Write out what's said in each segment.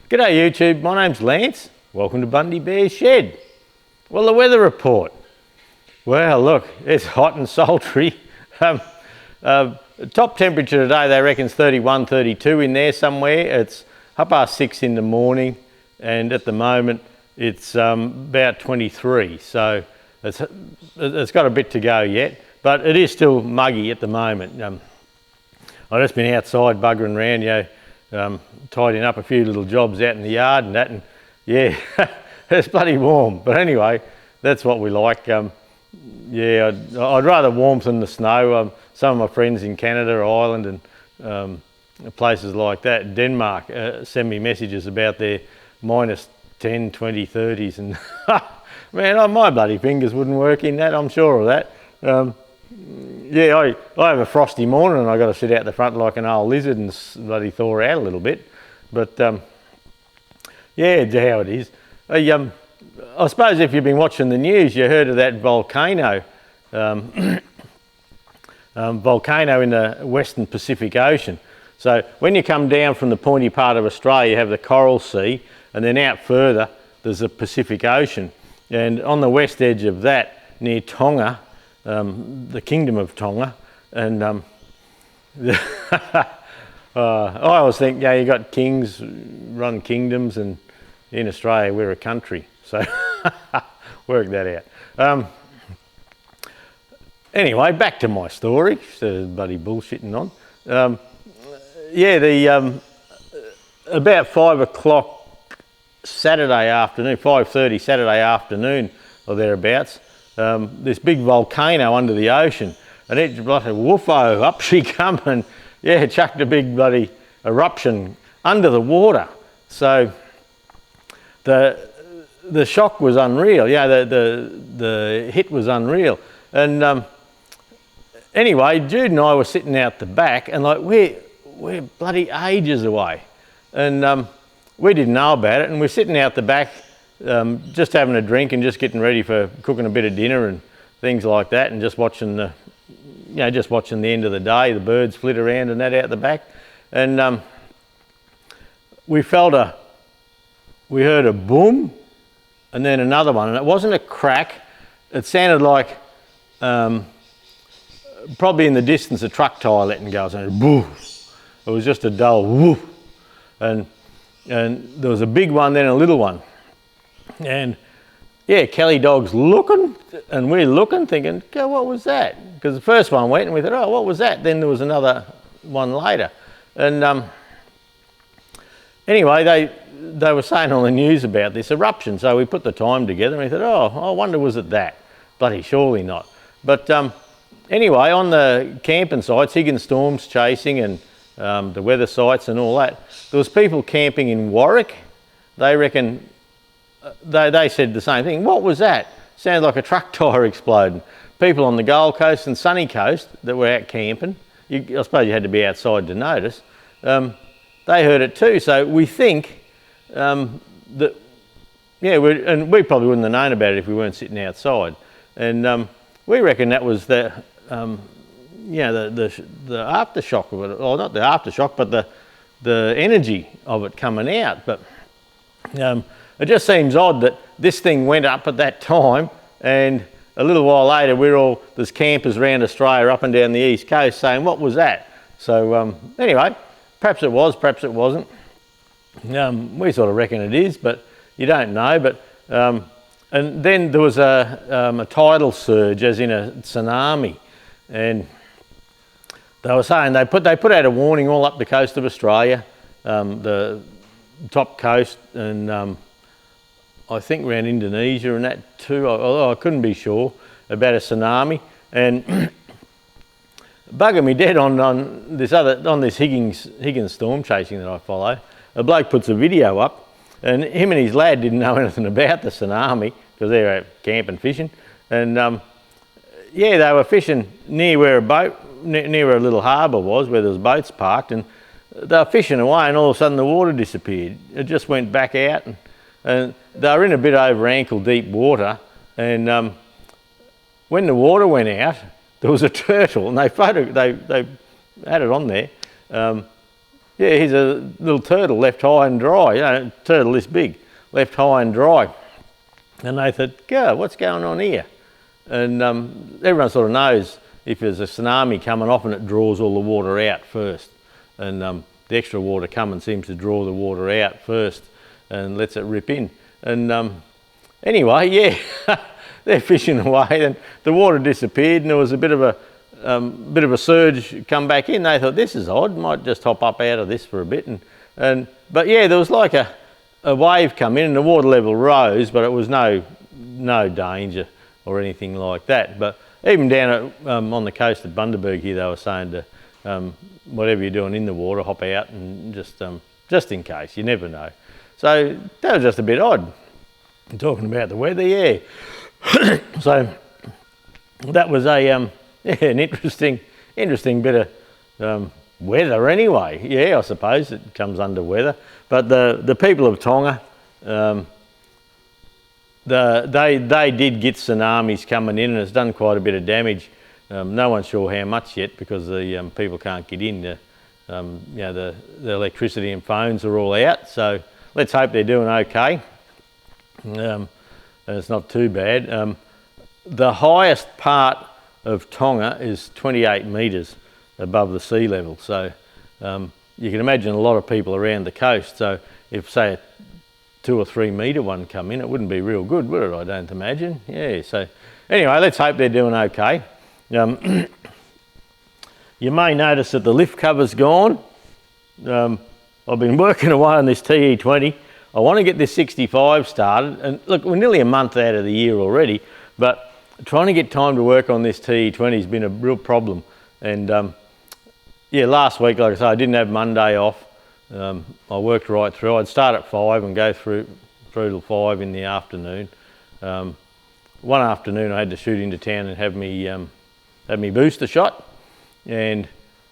G'day YouTube, my name's Lance. Welcome to Bundy Bear's Shed. Well, the weather report. Well, look, it's hot and sultry. Top temperature today, they reckon is 31, 32 in there somewhere. It's 6:30 in the morning, and at the moment it's about 23. So it's got a bit to go yet, but it is still muggy at the moment. I've just been outside buggering around, tidying up a few little jobs out in the yard and that, and yeah, it's bloody warm. But anyway, that's what we like. Yeah, I'd rather warmth than the snow. Some of my friends in Canada, Ireland and places like that, Denmark, send me messages about their minus 10, 20, 30s, and man, my bloody fingers wouldn't work in that, I'm sure of that. Yeah, I have a frosty morning and I got to sit out the front like an old lizard and bloody thaw out a little bit. But yeah, it's how it is. I suppose if you've been watching the news, you heard of that volcano, volcano in the Western Pacific Ocean. So when you come down from the pointy part of Australia, you have the Coral Sea, and then out further, there's the Pacific Ocean. And on the west edge of that, near Tonga, the Kingdom of Tonga, and I always think, you got kings run kingdoms, and in Australia we're a country, so work that out. Anyway, back to my story, so bloody bullshitting on. Yeah, about 5 o'clock Saturday afternoon, 5:30 Saturday afternoon or thereabouts, this big volcano under the ocean, and it bloody woofo, up she come, and yeah, chucked a big bloody eruption under the water. So the shock was unreal. Yeah, the hit was unreal. And anyway, Jude and I were sitting out the back, and like we're bloody ages away, and we didn't know about it, and we're sitting out the back, just having a drink and just getting ready for cooking a bit of dinner and things like that, and just watching the, just watching the end of the day, the birds flit around and that out the back, and we heard a boom, and then another one, and it wasn't a crack. It sounded like probably in the distance a truck tyre letting go, and boo. It was just a dull woof, and there was a big one, then a little one. And yeah, Kelly dog's looking, and we're looking, thinking, God, what was that? Because the first one went, and we thought, oh, what was that? Then there was another one later. And anyway, they were saying on the news about this eruption, so we put the time together, and we thought, oh, I wonder, was it that? Bloody surely not. But anyway, on the camping sites, Higgins Storm's chasing, and the weather sites and all that, there was people camping in Warwick. They reckon, they said the same thing. What was that? Sounded like a truck tyre exploding. People on the Gold Coast and Sunny Coast that were out camping, I suppose you had to be outside to notice, they heard it too. So we think that, yeah, and we probably wouldn't have known about it if we weren't sitting outside. And we reckon that was the aftershock of it, or not the aftershock, but the energy of it coming out. But it just seems odd that this thing went up at that time, and a little while later there's campers around Australia up and down the east coast saying, what was that? So anyway, perhaps it was, perhaps it wasn't. We sort of reckon it is, but you don't know. But and then there was a tidal surge, as in a tsunami, and they were saying they put out a warning all up the coast of Australia, the top coast, and I think around Indonesia and that too, although I couldn't be sure, about a tsunami. And bugging me dead on this Higgins Storm chasing that I follow, a bloke puts a video up, and him and his lad didn't know anything about the tsunami because they were out camping fishing, and yeah, they were fishing near where a little harbour was, where there was boats parked, and they were fishing away, and all of a sudden the water disappeared. It just went back out, and they were in a bit over ankle deep water, and when the water went out, there was a turtle, and they had it on there. yeah, here's a little turtle left high and dry, you know, turtle this big, left high and dry. And they thought, God, what's going on here? And everyone sort of knows if there's a tsunami coming off and it draws all the water out first. And the extra water coming seems to draw the water out first and lets it rip in. And anyway, yeah, they're fishing away and the water disappeared and there was a bit of a surge come back in. They thought, this is odd, might just hop up out of this for a bit. But yeah, there was like a wave come in and the water level rose, but it was no danger or anything like that. But even down at, on the coast at Bundy here, they were saying to whatever you're doing in the water, hop out and just in case, you never know. So that was just a bit odd. Talking about the weather, yeah. So that was a yeah, an interesting bit of weather anyway. Yeah, I suppose it comes under weather. But the people of Tonga, they did get tsunamis coming in and it's done quite a bit of damage. No one's sure how much yet because the people can't get in. You know, the electricity and phones are all out. So let's hope they're doing okay. And it's not too bad. The highest part of Tonga is 28 metres above the sea level. So you can imagine a lot of people around the coast. So if, say, a 2 or 3 metre one come in, it wouldn't be real good, would it? I don't imagine. Yeah, so anyway, let's hope they're doing okay. You may notice that the lift cover's gone. I've been working away on this TE20. I want to get this 65 started. And look, we're nearly a month out of the year already, but trying to get time to work on this TE20 has been a real problem. And yeah, last week, like I said, I didn't have Monday off. I worked right through. I'd start at 5 and go through till 5 in the afternoon. One afternoon I had to shoot into town and have me booster shot. And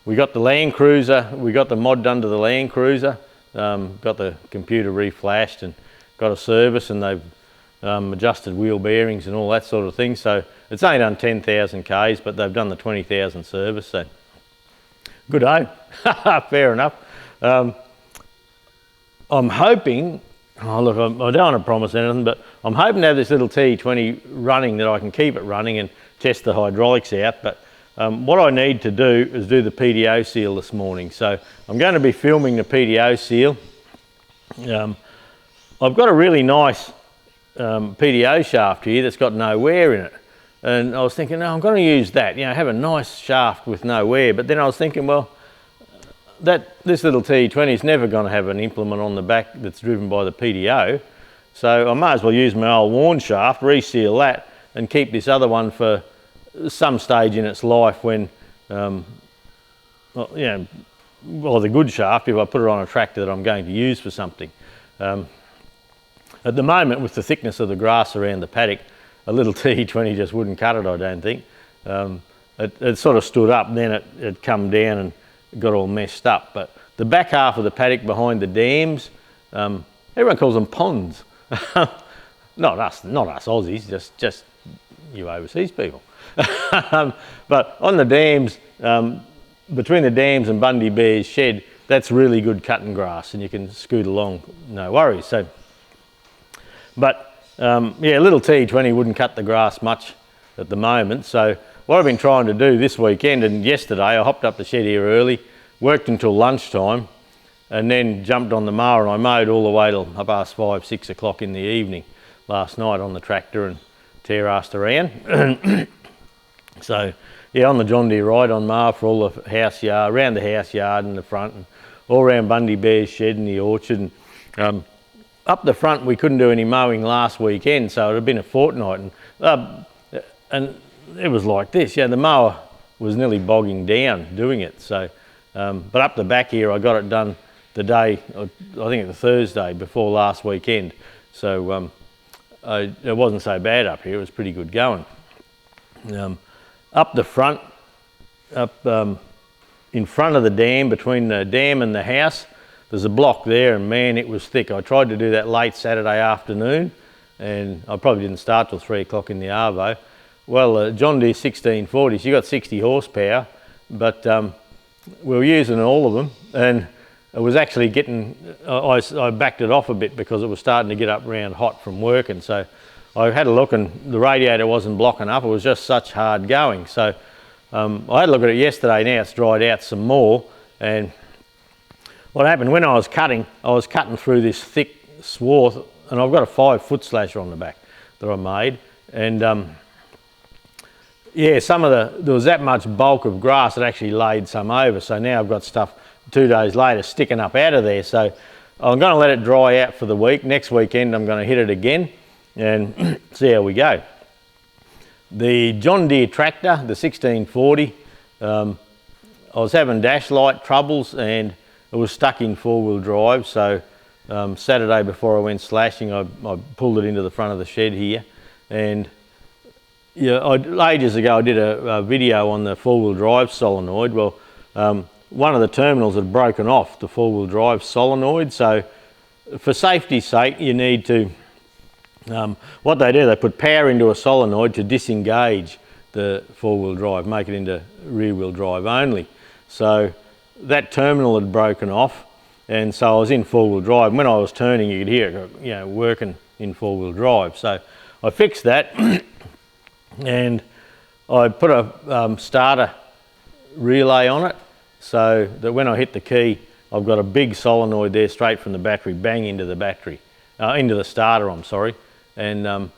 we got the Land Cruiser, we got the mod done to the Land Cruiser, got the computer reflashed and got a service and they've adjusted wheel bearings and all that sort of thing. So it's only done 10,000 Ks, but they've done the 20,000 service. So good day, fair enough. I'm hoping, oh look, I don't want to promise anything, but I'm hoping to have this little T20 running that I can keep it running and test the hydraulics out. But what I need to do is do the PDO seal this morning. So I'm going to be filming the PDO seal. I've got a really nice PDO shaft here that's got no wear in it. And I was thinking, no, I'm going to use that, you know, have a nice shaft with no wear. But then I was thinking, well, this little T20 is never going to have an implement on the back that's driven by the PDO. So I might as well use my old worn shaft, reseal that, and keep this other one for some stage in its life when, well, you know, well, the good shaft if I put it on a tractor that I'm going to use for something. At the moment, with the thickness of the grass around the paddock, a little T20 just wouldn't cut it, I don't think. It sort of stood up, then it come down and got all messed up. But the back half of the paddock behind the dams, everyone calls them ponds. not us Aussies, just you overseas people. But on the dams, between the dams and Bundy Bear's shed, that's really good cutting grass and you can scoot along, no worries. So, but yeah, little T20 wouldn't cut the grass much at the moment. So what I've been trying to do this weekend and yesterday, I hopped up the shed here early, worked until lunchtime, and then jumped on the mower and I mowed all the way till past 5, 6 o'clock in the evening last night on the tractor and terraced around. So yeah, on the John Deere ride on mower for all the house yard, around the house yard and the front, and all around Bundy Bear's shed and the orchard. And, up the front we couldn't do any mowing last weekend, so it had been a fortnight, and it was like this. Yeah, the mower was nearly bogging down doing it. So, but up the back here, I got it done the day, I think it was Thursday before last weekend. So it wasn't so bad up here. It was pretty good going. Up the front, in front of the dam, between the dam and the house, there's a block there, and man, it was thick. I tried to do that late Saturday afternoon, and I probably didn't start till 3 o'clock in the arvo. Well, John Deere 1640s, you got 60 horsepower, but we were using all of them, and it was actually getting, I backed it off a bit because it was starting to get up round hot from working. So I had a look and the radiator wasn't blocking up. It was just such hard going. So I had a look at it yesterday. Now it's dried out some more. And what happened when I was cutting through this thick swath, and I've got a 5-foot slasher on the back that I made. And yeah, there was that much bulk of grass that actually laid some over. So now I've got stuff 2 days later sticking up out of there. So I'm going to let it dry out for the week. Next weekend I'm going to hit it again and see how we go. The John Deere tractor, the 1640, I was having dash light troubles and it was stuck in 4-wheel drive. So Saturday before I went slashing, I pulled it into the front of the shed here. And yeah, ages ago I did a video on the 4-wheel drive solenoid. Well, one of the terminals had broken off the 4-wheel drive solenoid. So for safety's sake, you need to, what they do, they put power into a solenoid to disengage the 4-wheel drive, make it into rear-wheel drive only. So that terminal had broken off, and so I was in 4-wheel drive. When I was turning, you could hear it, you know, working in 4-wheel drive. So I fixed that and I put a starter relay on it so that when I hit the key, I've got a big solenoid there straight from the battery, bang into the battery, into the starter, I'm sorry. And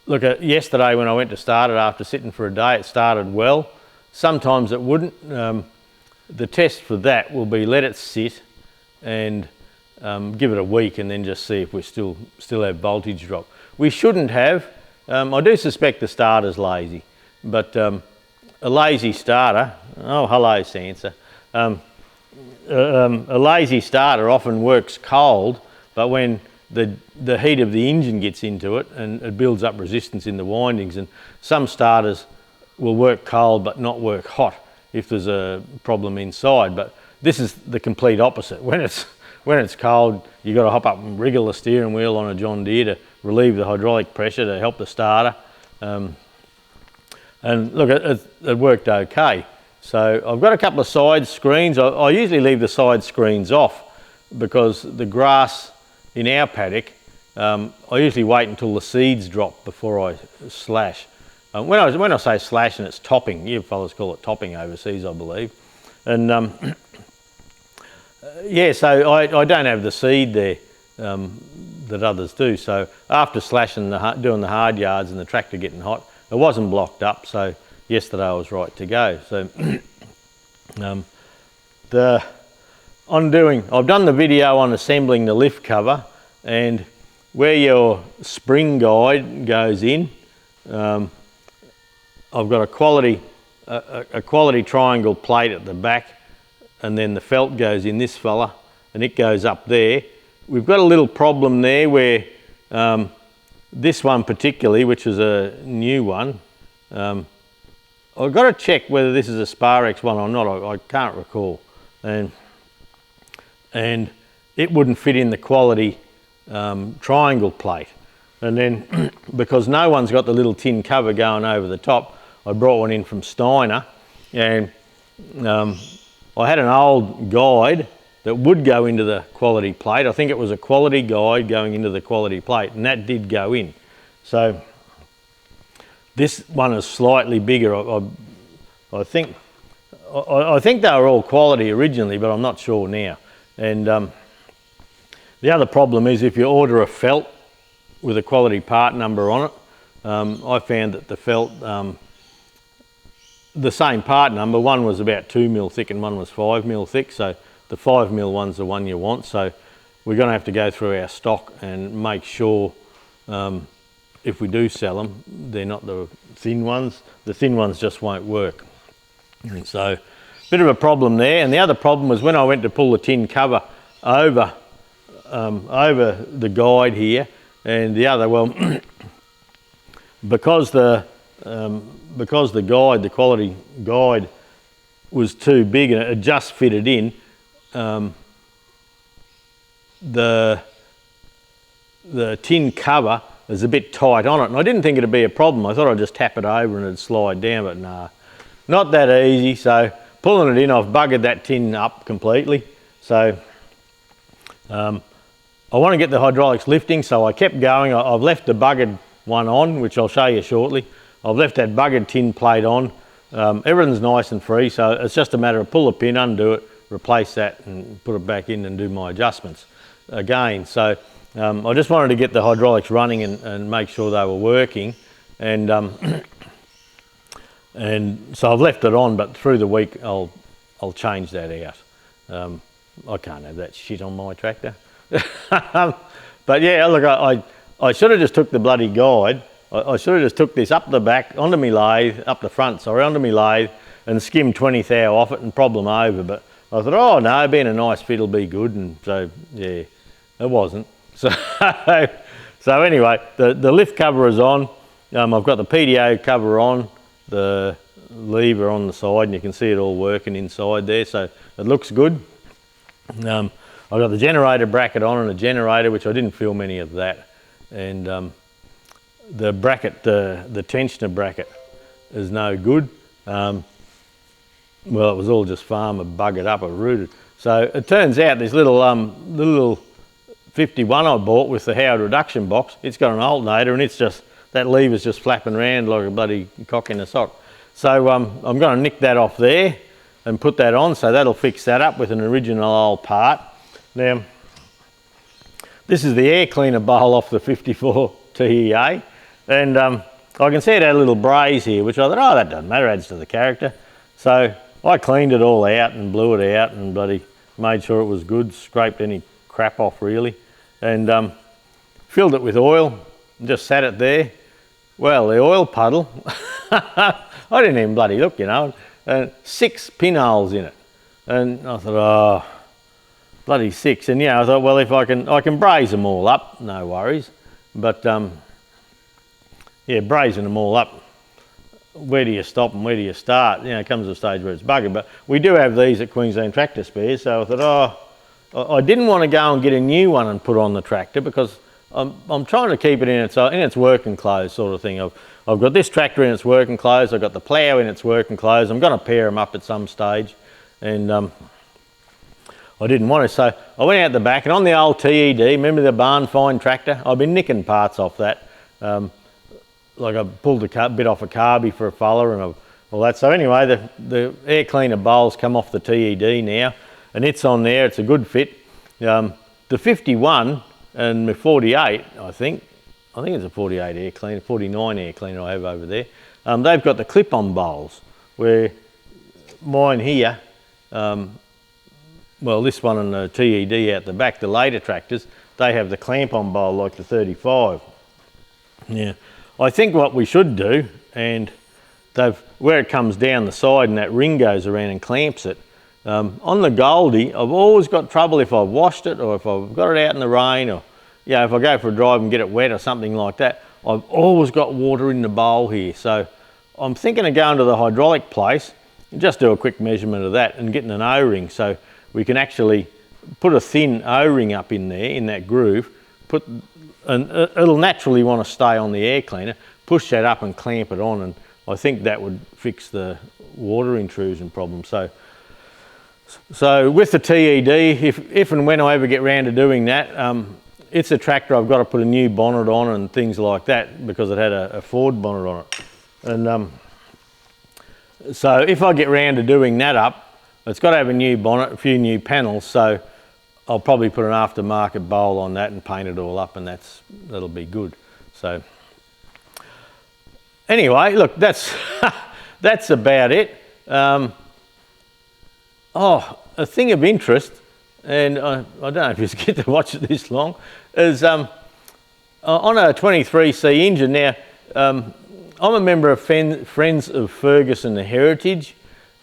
look, yesterday when I went to start it after sitting for a day, it started well. Sometimes it wouldn't. The test for that will be let it sit and give it a week and then just see if we still have voltage drop. We shouldn't have. I do suspect the starter's lazy, but a lazy starter, oh hello Sansa, a lazy starter often works cold, but when the heat of the engine gets into it and it builds up resistance in the windings, and some starters will work cold but not work hot if there's a problem inside. But this is the complete opposite. When it's cold, you've got to hop up and wriggle the steering wheel on a John Deere to relieve the hydraulic pressure to help the starter. And look, it worked okay. So I've got a couple of side screens. I usually leave the side screens off because the grass in our paddock, I usually wait until the seeds drop before I slash. When I say slash, and it's topping, you fellas call it topping overseas, I believe. And yeah, so I don't have the seed there that others do. So after slashing, doing the hard yards and the tractor getting hot, it wasn't blocked up. So yesterday I was right to go. So I've done the video on assembling the lift cover, and where your spring guide goes in, I've got a quality triangle plate at the back, and then the felt goes in this fella and it goes up there. We've got a little problem there where this one particularly, which is a new one, I've got to check whether this is a Sparex one or not. I can't recall, and it wouldn't fit in the quality triangle plate. And then because no one's got the little tin cover going over the top, I brought one in from Steiner, and I had an old guide that would go into the quality plate. I think it was a quality guide going into the quality plate, and that did go in. So this one is slightly bigger. I think they were all quality originally, but I'm not sure now. And the other problem is if you order a felt with a quality part number on it, I found that the felt, the same part number, one was about 2mm thick and one was 5mm thick. So the 5mm one's the one you want. So we're going to have to go through our stock and make sure if we do sell them, they're not the thin ones. The thin ones just won't work. And so bit of a problem there. And the other problem was when I went to pull the tin cover over the guide here, and the other, well, because the guide, the quality guide, was too big and it just fitted in, the tin cover is a bit tight on it, and I didn't think it'd be a problem. I thought I'd just tap it over and it'd slide down, but nah, not that easy. So pulling it in, I've buggered that tin up completely. So I want to get the hydraulics lifting, so I kept going. I've left the buggered one on, which I'll show you shortly. I've left that buggered tin plate on. Everything's nice and free, so it's just a matter of pull the pin, undo it, replace that and put it back in and do my adjustments again. So I just wanted to get the hydraulics running and make sure they were working. And and so I've left it on, but through the week I'll change that out. I can't have that shit on my tractor. But yeah, look, I should have just took the bloody guide. I should have just took this up the back, onto my lathe, up the front, sorry, onto my lathe, and skimmed 20 thou off it and problem over. But I thought, oh no, being a nice fit will be good. And so, yeah, it wasn't. So, so anyway, the lift cover is on. I've got the PDO cover on, the lever on the side, and you can see it all working inside there. So it looks good. I've got the generator bracket on and a generator, which I didn't film any of that. And the bracket, the tensioner bracket is no good. Well, it was all just farmer buggered up or rooted. So it turns out this little 51 I bought with the Howard reduction box, it's got an alternator, and it's just, that lever's just flapping around like a bloody cock in a sock. So I'm going to nick that off there and put that on, so that'll fix that up with an original old part. Now, this is the air cleaner bowl off the 54 TEA, and I can see it had a little braze here, which I thought, oh, that doesn't matter, adds to the character. So I cleaned it all out and blew it out and bloody made sure it was good, scraped any crap off really, and filled it with oil and just sat it there. Well, the oil puddle, I didn't even bloody look, you know, and 6 pinholes in it. And I thought, oh, bloody 6. And yeah, I thought, well, if I can braze them all up, no worries. But yeah, brazing them all up, where do you stop and where do you start? You know, it comes to a stage where it's buggered. But we do have these at Queensland Tractor Spares, so I thought, oh, I didn't want to go and get a new one and put on the tractor, because I'm trying to keep it in its working clothes sort of thing. I've got this tractor in its working clothes, I've got the plough in its working clothes. I'm going to pair them up at some stage, and I didn't want to. So I went out the back, and on the old TED, remember the barn find tractor? I've been nicking parts off that. Like I pulled a bit off a carby for a fuller and all that. So anyway, the air cleaner bowl's come off the TED now, and it's on there. It's a good fit. The 51 and my 48, I think it's a 48 air cleaner, 49 air cleaner I have over there. They've got the clip-on bowls, where mine here, well, this one and the TED out the back, the later tractors, they have the clamp-on bowl like the 35. Yeah, I think what we should do, and where it comes down the side and that ring goes around and clamps it, on the Goldie, I've always got trouble if I've washed it or if I've got it out in the rain, or yeah, if I go for a drive and get it wet or something like that, I've always got water in the bowl here. So I'm thinking of going to the hydraulic place and just do a quick measurement of that and getting an O-ring, so we can actually put a thin O-ring up in there, in that groove, and it'll naturally want to stay on the air cleaner, push that up and clamp it on, and I think that would fix the water intrusion problem. So with the TED, if and when I ever get round to doing that, it's a tractor I've got to put a new bonnet on and things like that, because it had a Ford bonnet on it. And so if I get round to doing that up, it's got to have a new bonnet, a few new panels, so I'll probably put an aftermarket bowl on that and paint it all up, and that'll be good. So anyway, look, that's that's about it. Oh, a thing of interest, and I don't know if you get to watch it this long, is on a 23C engine. Now, I'm a member of Friends of Ferguson Heritage,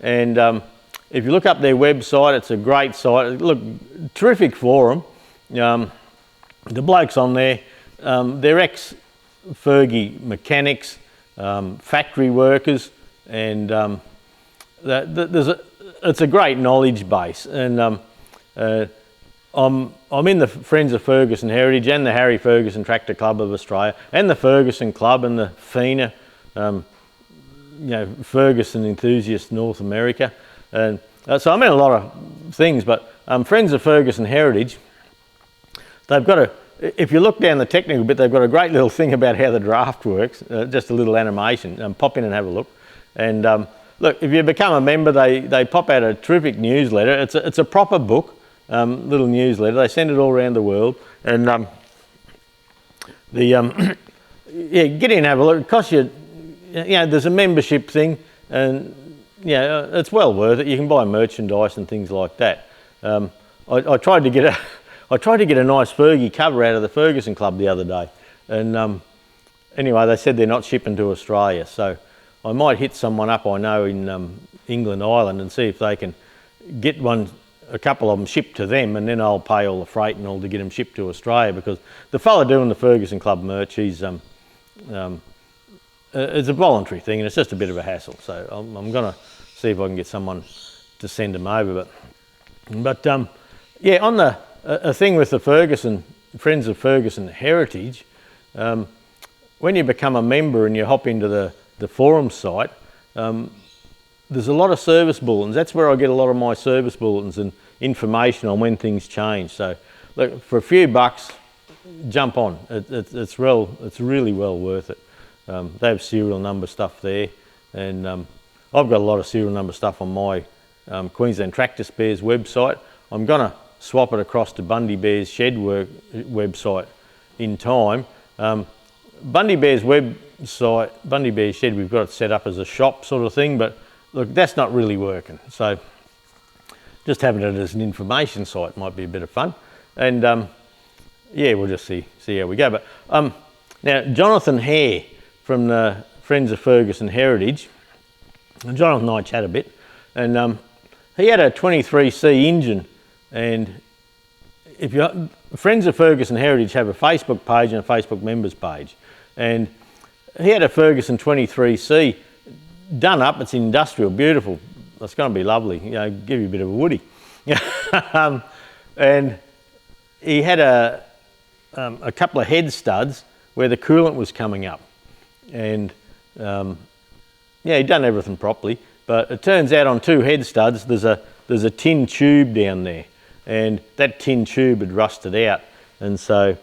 and if you look up their website, it's a great site. Look, terrific forum. The blokes on there, they're ex-Fergie mechanics, factory workers, and it's a great knowledge base. And I'm in the Friends of Ferguson Heritage and the Harry Ferguson Tractor Club of Australia and the Ferguson Club and the FINA, Ferguson Enthusiast North America. And so I'm in a lot of things, but Friends of Ferguson Heritage, they've got a, if you look down the technical bit, they've got a great little thing about how the draft works, just a little animation. Pop in and have a look. And look, if you become a member, they pop out a terrific newsletter. It's a proper book, little newsletter. They send it all around the world. And yeah, get in and have a look. It costs you, there's a membership thing, and yeah, it's well worth it. You can buy merchandise and things like that. I tried to get a nice Fergie cover out of the Ferguson club the other day, and anyway, they said they're not shipping to Australia, so I might hit someone up I know in England, Ireland, and see if they can get a couple of them shipped to them, and then I'll pay all the freight and all to get them shipped to Australia, because the fella doing the Ferguson club merch, he's it's a voluntary thing and it's just a bit of a hassle, so I'm going to see if I can get someone to send them over. But yeah, on a thing with the Ferguson, Friends of Ferguson Heritage, when you become a member and you hop into the forum site, there's a lot of service bulletins. That's where I get a lot of my service bulletins and information on when things change. So look, for a few bucks, jump on. It's really well worth it. They have serial number stuff there, and I've got a lot of serial number stuff on my Queensland Tractor Spares website. I'm going to swap it across to Bundy Bear's Shed website in time. Bundy Bear's website, Bundy Bear's Shed, we've got it set up as a shop sort of thing, but look, that's not really working. So just having it as an information site might be a bit of fun. And yeah, we'll just see how we go. But now, Jonathan Hare from the Friends of Ferguson Heritage, Jonathan and I chat a bit, and he had a 23C engine, and if you Friends of Ferguson Heritage have a Facebook page and a Facebook members page, and he had a Ferguson 23C done up. It's industrial, beautiful. It's going to be lovely. Give you a bit of a woody. And he had a couple of head studs where the coolant was coming up, and yeah, he'd done everything properly. But it turns out on two head studs, there's a tin tube down there, and that tin tube had rusted out, and so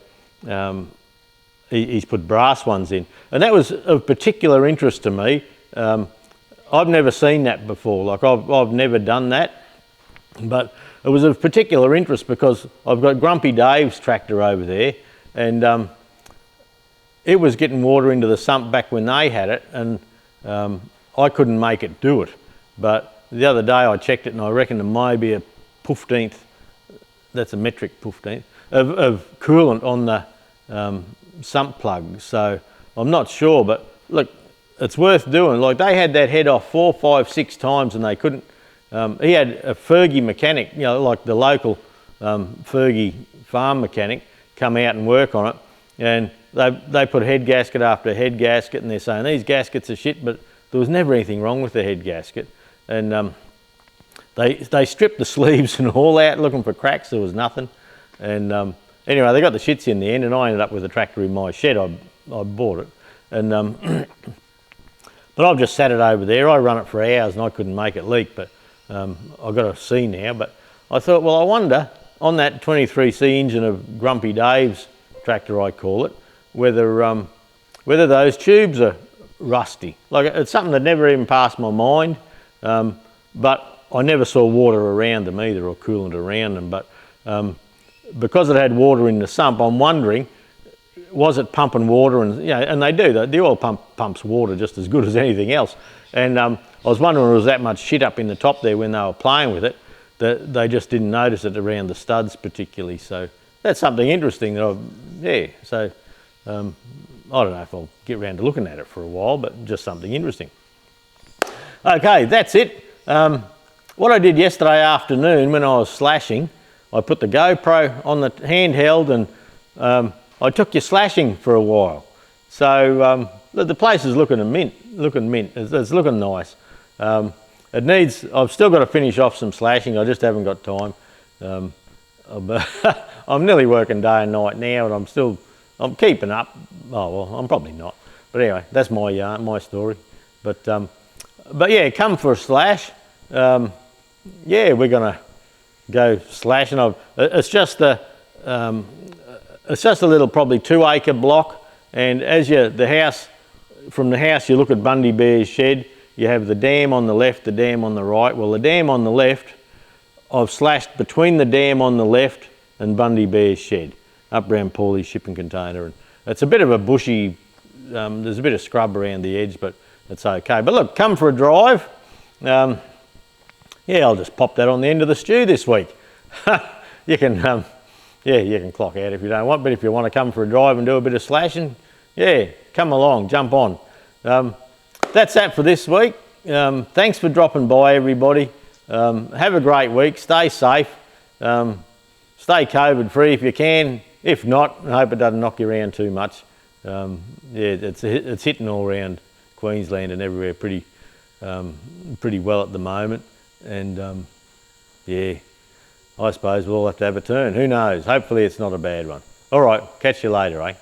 he's put brass ones in, and that was of particular interest to me. I've never seen that before. Like I've never done that, but it was of particular interest because I've got Grumpy Dave's tractor over there, and it was getting water into the sump back when they had it, and I couldn't make it do it. But the other day I checked it, and I reckon there may be a 15th, that's a metric 15th, of coolant on the sump plug. So I'm not sure, but look, it's worth doing. Like, they had that head off 4, 5, 6 times and they couldn't. He had a Fergie mechanic, like the local Fergie farm mechanic, come out and work on it, and they put head gasket after head gasket, and they're saying these gaskets are shit, but there was never anything wrong with the head gasket. And they stripped the sleeves and all out looking for cracks. There was nothing. And anyway, they got the shits in the end, and I ended up with a tractor in my shed. I bought it, and but I've just sat it over there. I run it for hours and I couldn't make it leak, but I've got a C now. But I thought, well, I wonder, on that 23C engine of Grumpy Dave's tractor, I call it, whether those tubes are rusty. Like, it's something that never even passed my mind, but I never saw water around them either, or coolant around them. But because it had water in the sump, I'm wondering, was it pumping water? And and they do. The oil pump pumps water just as good as anything else. And I was wondering if there was that much shit up in the top there when they were playing with it, that they just didn't notice it around the studs particularly. So that's something interesting that so I don't know if I'll get around to looking at it for a while, but just something interesting. Okay, that's it. What I did yesterday afternoon when I was slashing, I put the GoPro on the handheld, and I took you slashing for a while. So the place is looking mint. It's looking nice. It needs, I've still got to finish off some slashing. I just haven't got time. I'm nearly working day and night now, and I'm keeping up. Oh, well, I'm probably not. But anyway, that's my story. But yeah, come for a slash. Yeah, we're gonna go slashing. It's just a it's just a little probably 2-acre block, and as from the house you look at Bundy Bear's shed, you have the dam on the left, the dam on the right. Well, the dam on the left, I've slashed between the dam on the left and Bundy Bear's shed, up around Paulie's shipping container. And it's a bit of a bushy, there's a bit of scrub around the edge, but it's okay. But look, come for a drive. Yeah, I'll just pop that on the end of the stew this week. You can, yeah, you can clock out if you don't want, but if you want to come for a drive and do a bit of slashing, yeah, come along, jump on. That's that for this week. Thanks for dropping by, everybody. Have a great week. Stay safe. Stay COVID free if you can. If not, I hope it doesn't knock you around too much. Yeah, it's hitting all around Queensland and everywhere pretty well at the moment. And yeah, I suppose we'll all have to have a turn. Who knows? Hopefully it's not a bad one. All right, catch you later, eh?